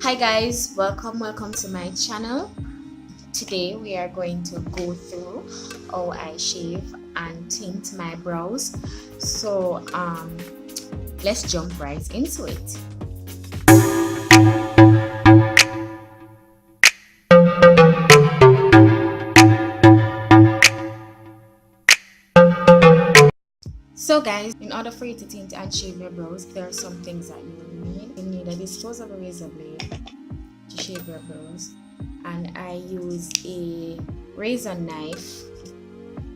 Hi guys, welcome to my channel. Today we are going to go through how I shave and tint my brows. So let's jump right into it. So guys, in order for you to tint and shave your brows, there are some things that you need. You need a disposable razor blade to shave your brows, and I use a razor knife.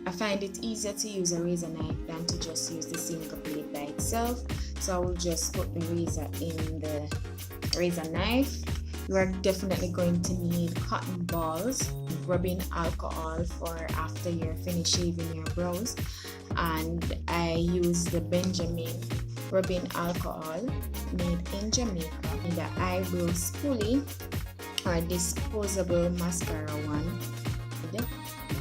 I find it easier to use a razor knife than to just use the single blade by itself, so I will just put the razor in the razor knife. You are definitely going to need cotton balls, rubbing alcohol for after you're finished shaving your brows, and I use the Benjamin rubbing alcohol made in Jamaica, in the Eyebrow Spoolie or disposable mascara one,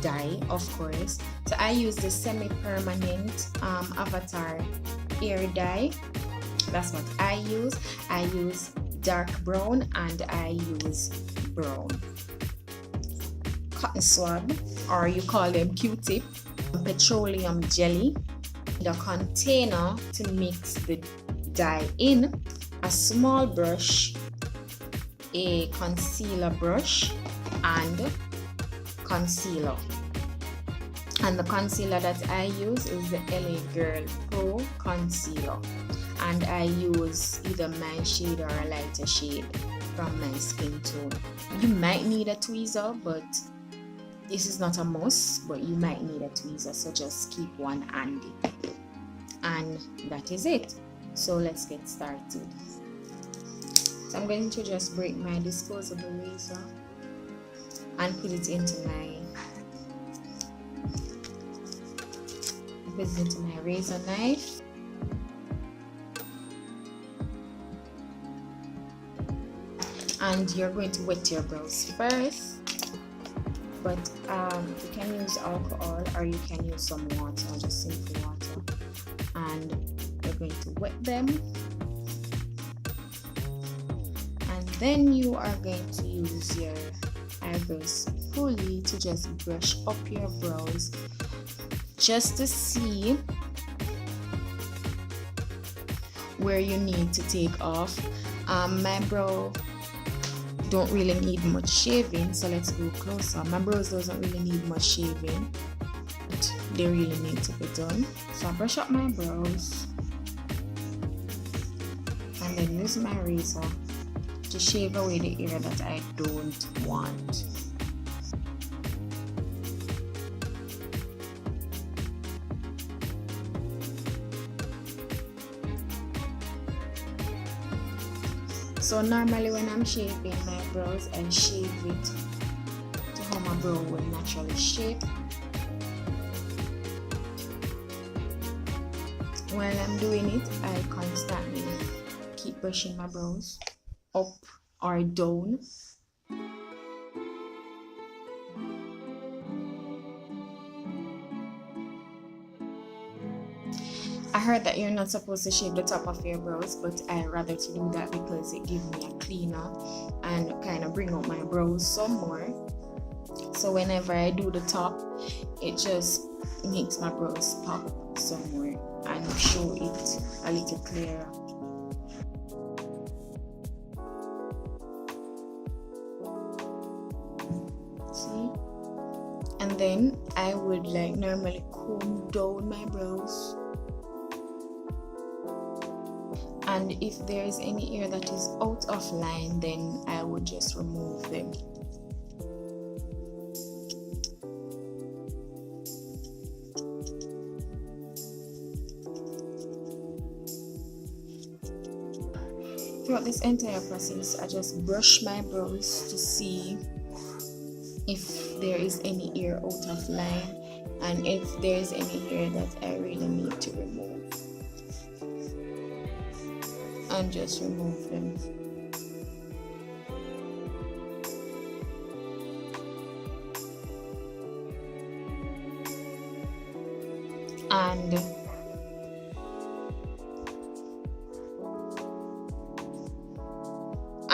dye of course. So I use the semi-permanent avatar hair dye. That's what I use. I use dark brown and I use brown. Cotton swab, or you call them Q-tip, petroleum jelly, the container to mix the dye in, a small brush, a concealer brush, and concealer. And the concealer that I use is the LA Girl Pro Concealer, and I use either my shade or a lighter shade from my skin tone. You might need a tweezer, but this is not a must, but you might need a tweezer, so just keep one handy. And that is it. So let's get started. So I'm going to just break my disposable razor and put it into my razor knife. And you're going to wet your brows first, but you can use alcohol or you can use some water, just simple water, and you're going to wet them, and then you are going to use your Eyebrow Spoolie to just brush up your brows just to see where you need to take off. My brow don't really need much shaving, so let's go closer. My brows doesn't really need much shaving, but they really need to be done. So I brush up my brows and then use my razor to shave away the area that I don't want. So normally when I'm shaving my brows, I shave it to how my brow will naturally shape. While I'm doing it, I constantly keep brushing my brows up or down. I heard that you're not supposed to shave the top of your brows, but I rather to do that because it gives me a cleaner and kind of bring out my brows some more. So whenever I do the top, it just makes my brows pop some more and show it a little clearer. See? And then I would like normally comb down my brows. And if there is any hair that is out of line, then I would just remove them. Throughout this entire process, I just brush my brows to see if there is any hair out of line and if there is any hair that I really need to remove. And just remove them.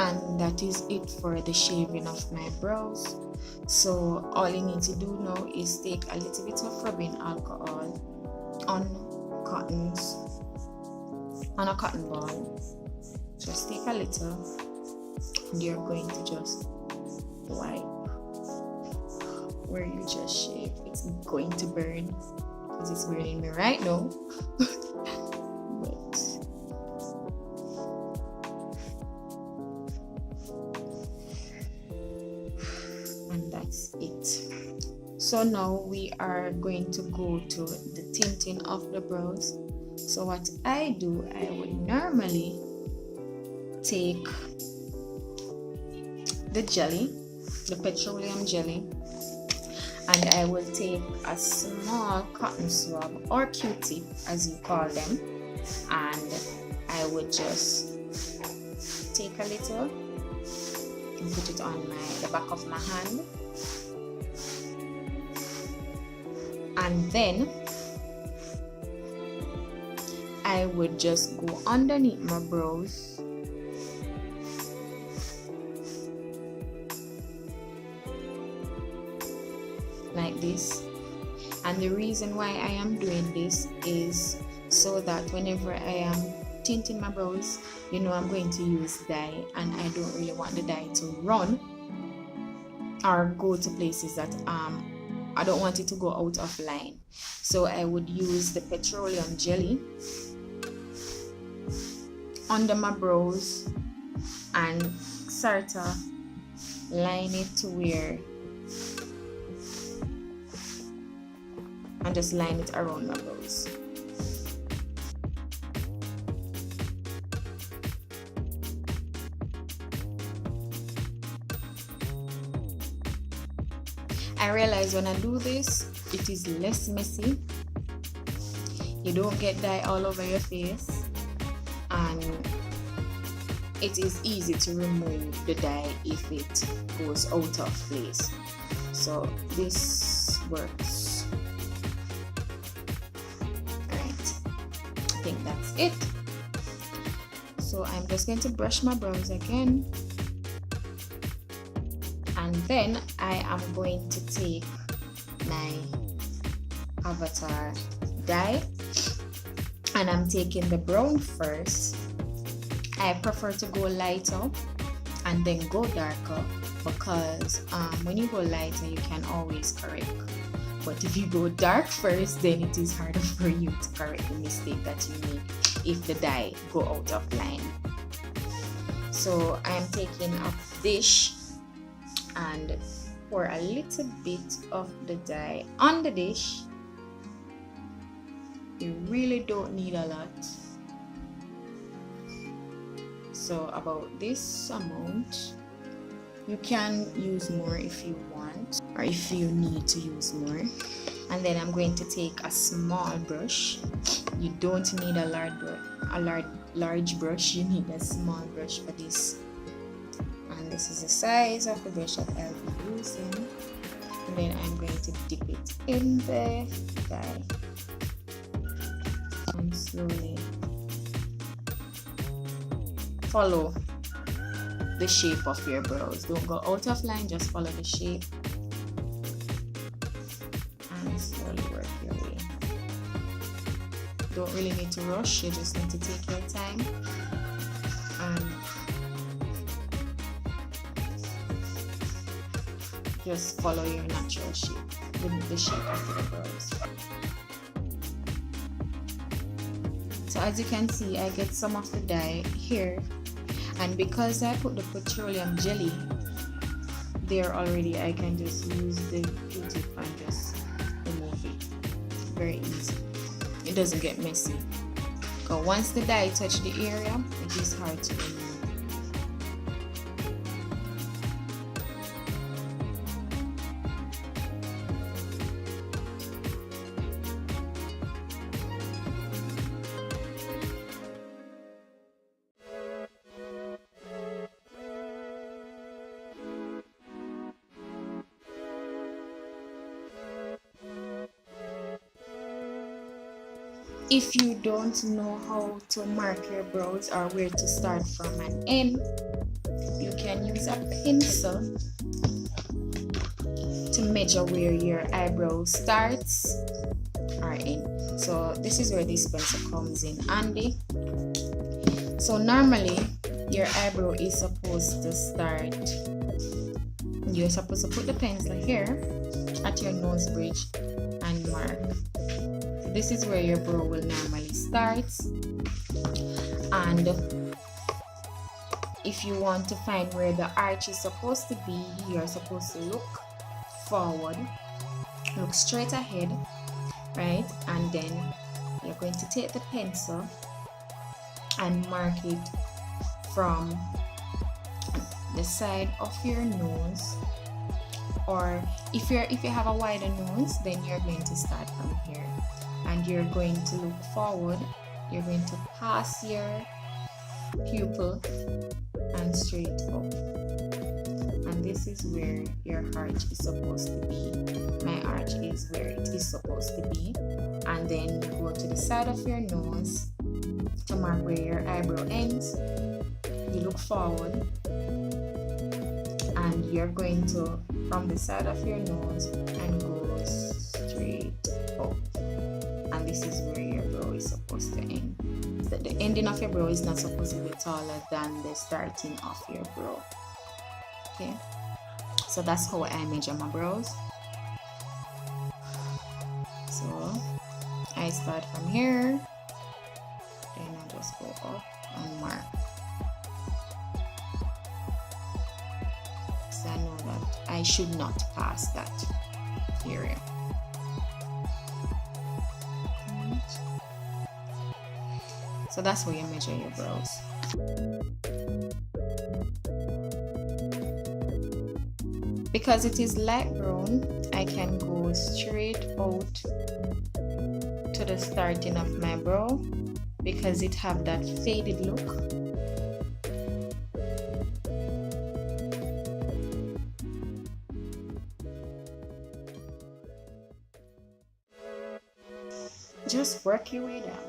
And that is it for the shaving of my brows. So all you need to do now is take a little bit of rubbing alcohol on a cotton ball. Just take a little and you're going to just wipe where you just shaved. It's going to burn because it's burning me right now. And that's it. So now we are going to go to the tinting of the brows. So what I do, I would normally take the jelly, the petroleum jelly, and I will take a small cotton swab or Q-tip as you call them, and I would just take a little and put it on the back of my hand, and then I would just go underneath my brows like this. And the reason why I am doing this is so that whenever I am tinting my brows, you know, I'm going to use dye, and I don't really want the dye to run or go to places that I don't want it to go out of line. So I would use the petroleum jelly under my brows and sort of line it to where, and just line it around my brows. I realize when I do this, it is less messy. You don't get dye all over your face, and it is easy to remove the dye if it goes out of place. So this works. Alright, I think that's it. So I'm just going to brush my brows again, and then I am going to take my avatar dye, and I'm taking the brown first. I prefer to go lighter and then go darker, because when you go lighter you can always correct, but if you go dark first, then it is harder for you to correct the mistake that you make if the dye go out of line. So I'm taking a dish and pour a little bit of the dye on the dish. You really don't need a lot. So about this amount. You can use more if you want, or if you need to use more. And then I'm going to take a small brush. You don't need a large brush, you need a small brush for this. And this is the size of the brush that I'll be using. And then I'm going to dip it in the dye and slowly follow the shape of your brows. Don't go out of line, just follow the shape and slowly work your way. Don't really need to rush, you just need to take your time and just follow your natural shape, the shape of your brows. So as you can see, I get some of the dye here, and because I put the petroleum jelly there already, I can just use the Q-tip and just remove it. Very easy. It doesn't get messy. Because once the dye touches the area, it is hard to remove. If you don't know how to mark your brows or where to start from and end, use a pencil to measure where your eyebrow starts or end. So this is where this pencil comes in handy. So normally your eyebrow is supposed to start, you're supposed to put the pencil here at your nose bridge and mark. So this is where your brow will normally start, and if you want to find where the arch is supposed to be, you're supposed to look forward, look straight ahead, right? And then you're going to take the pencil and mark it from the side of your nose, or if you have a wider nose, then you're going to start from here and you're going to look forward. You're going to pass your pupil and straight up, and this is where your arch is supposed to be. My arch is where it is supposed to be, and then you go to the side of your nose to mark where your eyebrow ends. You look forward and you're going to from the side of your nose and go straight up, and this is where your brow is supposed to end. The ending of your brow is not supposed to be taller than the starting of your brow. Okay, so that's how I measure my brows. So I start from here, then I just go up and mark. So I know that I should not pass that area. So that's how you measure your brows. Because it is light brown, I can go straight out to the starting of my brow because it have that faded look. Just work your way down.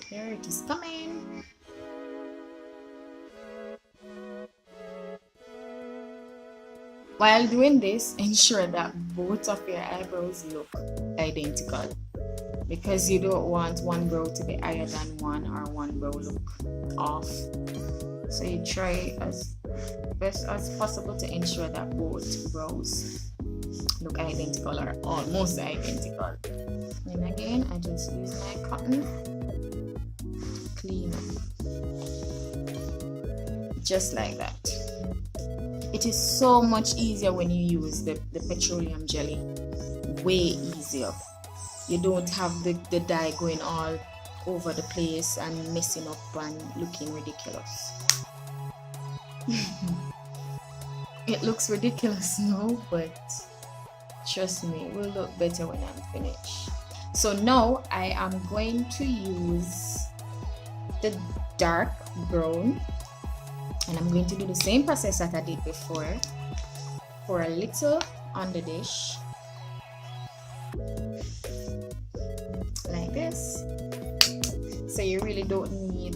Here it is coming. While doing this, ensure that both of your eyebrows look identical, because you don't want one brow to be higher than one or one brow look off. So you try as best as possible to ensure that both brows look identical or almost identical. And again, I just use my cotton, clean up, just like that. It is so much easier when you use the petroleum jelly, way easier. You don't have the dye going all over the place and messing up and looking ridiculous. It looks ridiculous now, but trust me, it will look better when I'm finished. So now I am going to use the dark brown, and I'm going to do the same process that I did before for a little on the dish, like this. So you really don't need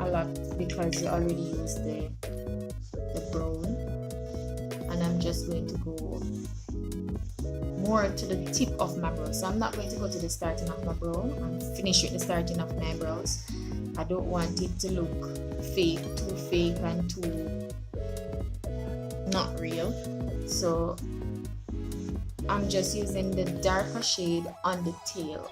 a lot because you already used the brown, and I'm just going to go more to the tip of my brow. So I'm not going to go to the starting of my brow and finish with the starting of my brows. I don't want it to look fake, too fake and too not real. So I'm just using the darker shade on the tail.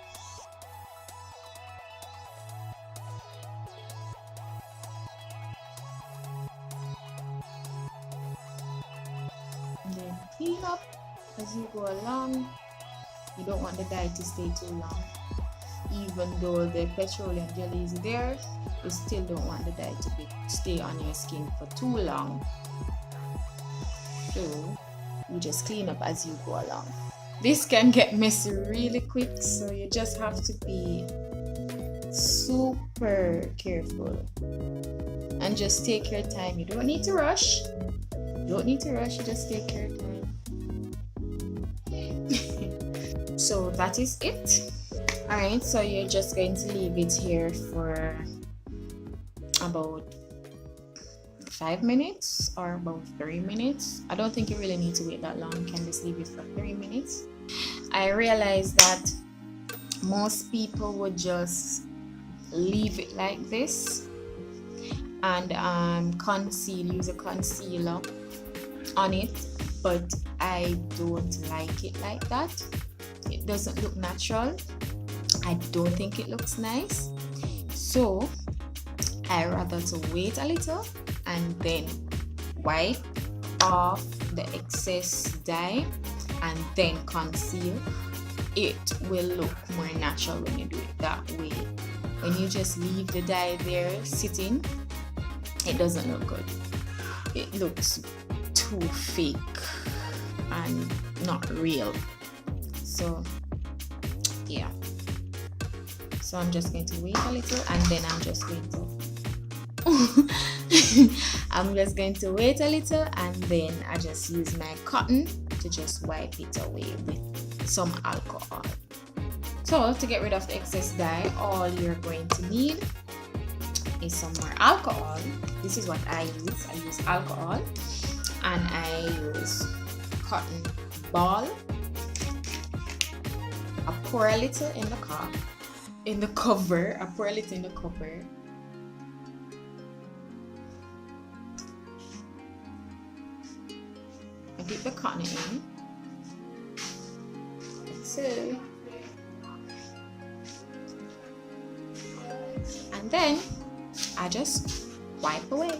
And then clean up as you go along. You don't want the dye to stay too long. Even though the petroleum jelly is there, you still don't want the dye to stay on your skin for too long. So you just clean up as you go along. This can get messy really quick, so you just have to be super careful and just take your time. You don't need to rush. You just take your time. So that is it. Alright, so you're just going to leave it here for about 5 minutes or about 3 minutes. I don't think you really need to wait that long. You can just leave it for 3 minutes. I realized that most people would just leave it like this and use a concealer on it, but I don't like it like that. It doesn't look natural. I don't think it looks nice, so I rather to wait a little and then wipe off the excess dye and then conceal. It will look more natural when you do it that way. When you just leave the dye there sitting, it doesn't look good. It looks too fake and not real. So yeah, so I'm just going to wait a little and then I'm just going to I'm just going to wait a little and then I just use my cotton to just wipe it away with some alcohol. So to get rid of the excess dye, all you're going to need is some more alcohol. This is what I use. I use alcohol and I use cotton ball. I pour a little in the cup, in the cover. I pour a little in the cover. I dip the cotton in. So, and then I just wipe away.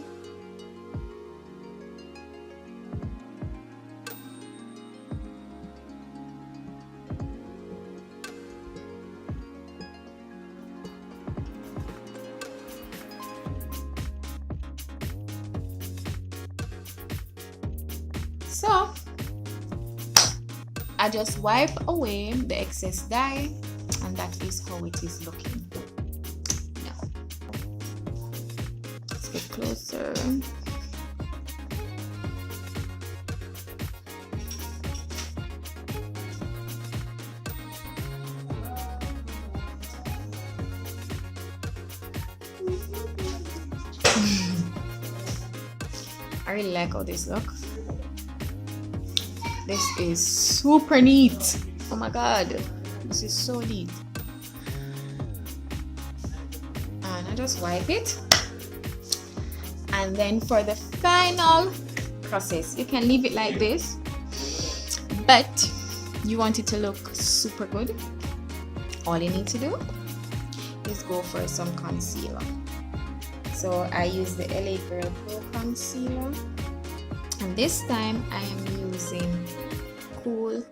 So I just wipe away the excess dye, and that is how it is looking now. Let's get closer. I really like how this looks. This is super neat. Oh my god, this is so neat. And I just wipe it. And then for the final process, you can leave it like this, but you want it to look super good. All you need to do is go for some concealer. So I use the LA Girl Pro concealer, and this time I am using Cool.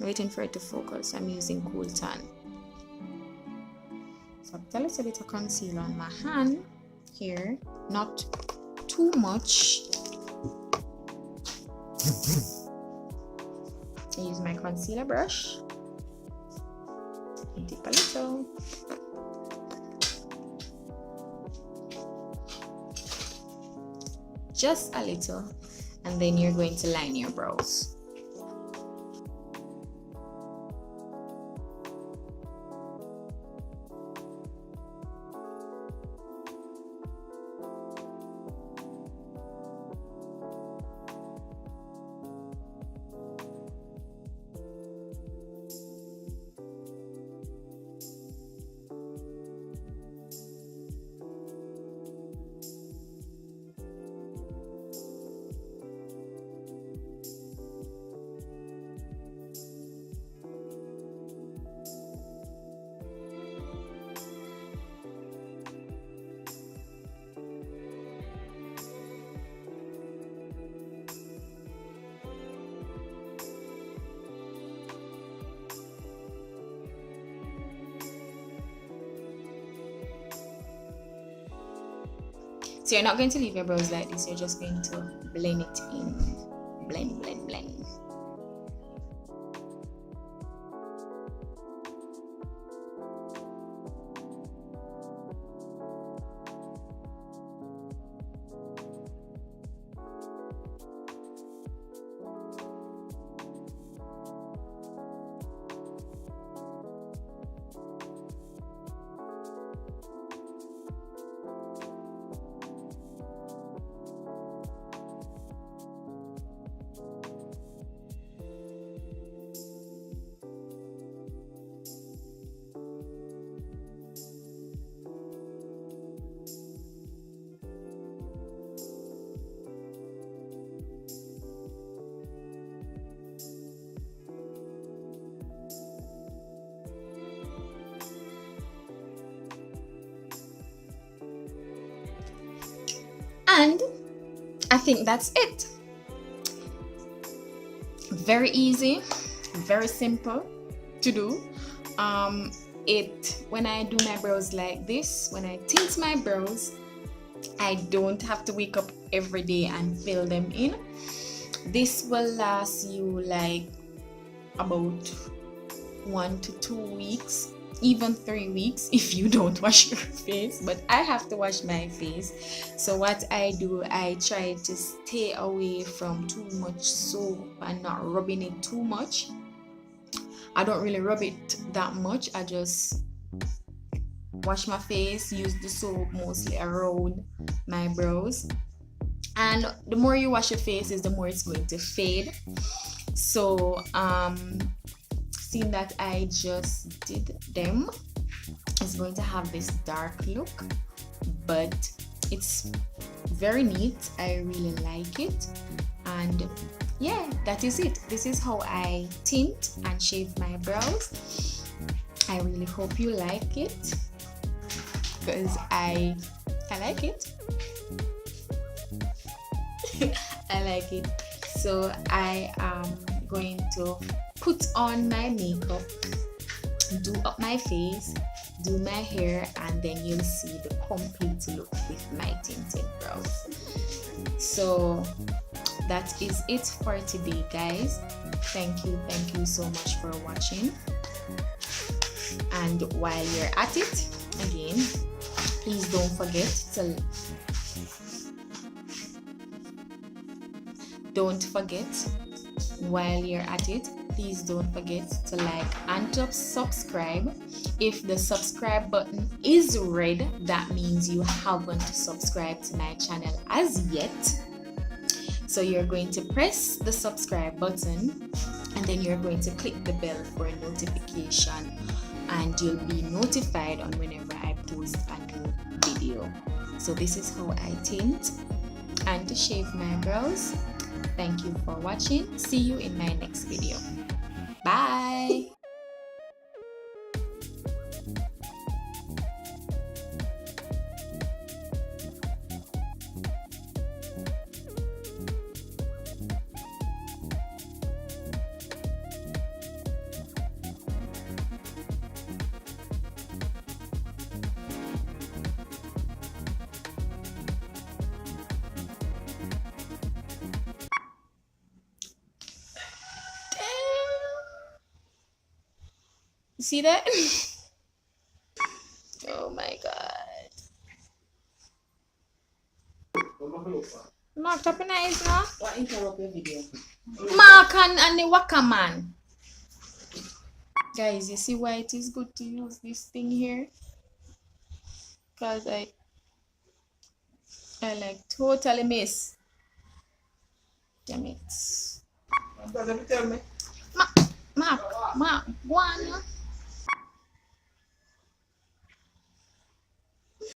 Waiting for it to focus. I'm using Cool Tan. So I put a little bit of concealer on my hand here, not too much. I use my concealer brush and dip a little. Just a little, and then you're going to line your brows. So you're not going to leave your brows like this, you're just going to blend it in. Blend, blend, blend. And I think that's it. Very easy, very simple to do. When I do my brows like this, when I tint my brows, I don't have to wake up every day and fill them in. This will last you like about 1 to 2 weeks, even 3 weeks if you don't wash your face. But I have to wash my face, so what I do, I try to stay away from too much soap and not rubbing it too much. I don't really rub it that much. I just wash my face, use the soap mostly around my brows. And the more you wash your face is the more it's going to fade. So seeing that I just did them, it's going to have this dark look, but it's very neat. I really like it. And yeah, that is it. This is how I tint and shave my brows. I really hope you like it, because I like it. I like it. So I am going to put on my makeup, do up my face, do my hair, and then you'll see the complete look with my tinted brows. So that is it for today, guys. Thank you so much for watching. And while you're at it, again, please don't forget while you're at it, please don't forget to like and to subscribe. If the subscribe button is red, that means you haven't subscribed to my channel as yet. So you're going to press the subscribe button, and then you're going to click the bell for a notification, and you'll be notified on whenever I post a new video. So this is how I tint and to shave my brows. Thank you for watching. See you in my next video. Bye. You see that? Oh my god. Mark, top nice, no? What interrupt your video? Mark and the Waka man. Guys, you see why it is good to use this thing here? Because I like totally miss. Damn it. Tell me. Mark, go on.